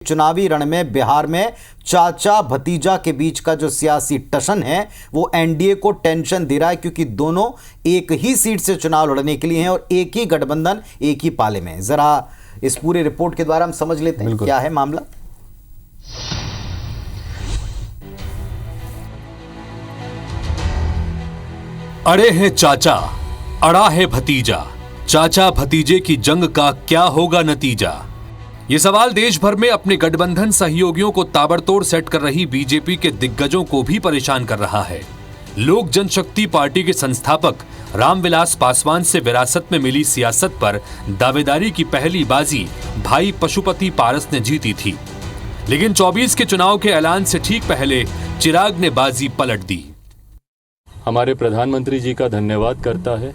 चुनावी रण में बिहार में चाचा भतीजा के बीच का जो सियासी टशन है वो एनडीए को टेंशन दे रहा है, क्योंकि दोनों एक ही सीट से चुनाव लड़ने के लिए हैं और एक ही गठबंधन, एक ही पाले में। जरा इस पूरे रिपोर्ट के द्वारा हम समझ लेते हैं क्या है मामला। अड़े है चाचा, अड़ा है भतीजा, चाचा भतीजे की जंग का क्या होगा नतीजा। ये सवाल देश भर में अपने गठबंधन सहयोगियों को ताबड़तोड़ सेट कर रही बीजेपी के दिग्गजों को भी परेशान कर रहा है। लोक जनशक्ति पार्टी के संस्थापक रामविलास पासवान से विरासत में मिली सियासत पर दावेदारी की पहली बाजी भाई पशुपति पारस ने जीती थी, लेकिन 24 के चुनाव के ऐलान से ठीक पहले चिराग ने बाजी पलट दी। हमारे प्रधानमंत्री जी का धन्यवाद करता है,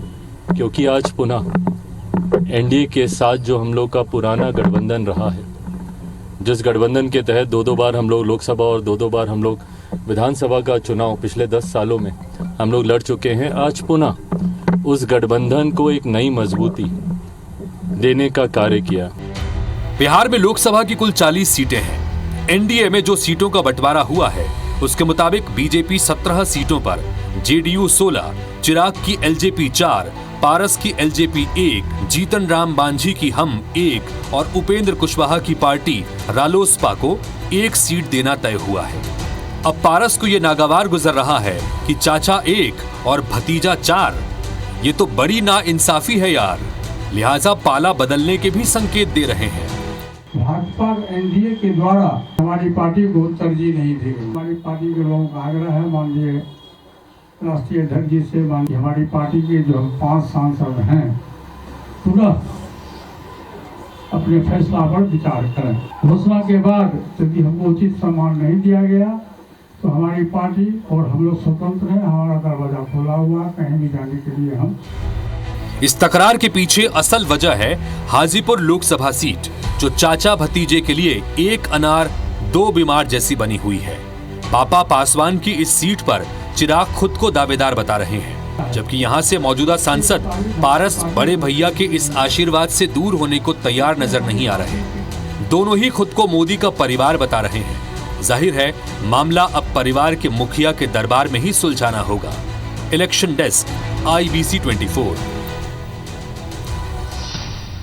क्योंकि आज पुनः एनडीए के साथ जो हम लोग का पुराना गठबंधन रहा है, जिस गठबंधन के तहत दो बार हम लोग लोकसभा और दो बार हम लोग विधानसभा का चुनाव पिछले 10 सालों में हम लोग लड़ चुके हैं, आज पुनः उस गठबंधन को एक नई मजबूती देने का कार्य किया। बिहार में लोकसभा की कुल 40 सीटें हैं। एनडीए में जो सीटों का बंटवारा हुआ है उसके मुताबिक बीजेपी 17 सीटों पर, जेडीयू 16, चिराग की एलजेपी 4, पारस की एलजेपी 1, जीतन राम मांझी की हम 1 और उपेंद्र कुशवाहा की पार्टी रालोसपा को 1 सीट देना तय हुआ है। अब पारस को यह नागवार गुजर रहा है कि चाचा 1 और भतीजा 4। ये तो बड़ी नाइंसाफी है यार, लिहाजा पाला बदलने के भी संकेत दे रहे हैं। भाजपा एनडीए के द्वारा हमारी पार्टी को तरजीह नहीं दी गई। हमारी पार्टी के लोगों का आग्रह है, माननीय राष्ट्रीय अध्यक्ष जी से, हमारी पार्टी के जो 5 सांसद हैं पुनः अपने फैसला पर विचार करें। घोषणा के बाद यदि हमको उचित सम्मान नहीं दिया गया तो हमारी पार्टी और हम लोग स्वतंत्र हैं, हमारा दरवाजा खुला हुआ, कहीं भी जाने के लिए हम। इस तकरार के पीछे असल वजह है हाजीपुर लोकसभा सीट, जो चाचा भतीजे के लिए एक अनार दो बीमार जैसी बनी हुई है। पापा पासवान की इस सीट पर चिराग खुद को दावेदार बता रहे हैं, जबकि यहां से मौजूदा सांसद पारस बड़े भैया के इस आशीर्वाद से दूर होने को तैयार नजर नहीं आ रहे। दोनों ही खुद को मोदी का परिवार बता रहे हैं। जाहिर है मामला अब परिवार के मुखिया के दरबार में ही सुलझाना होगा। Election desk, IBC 24।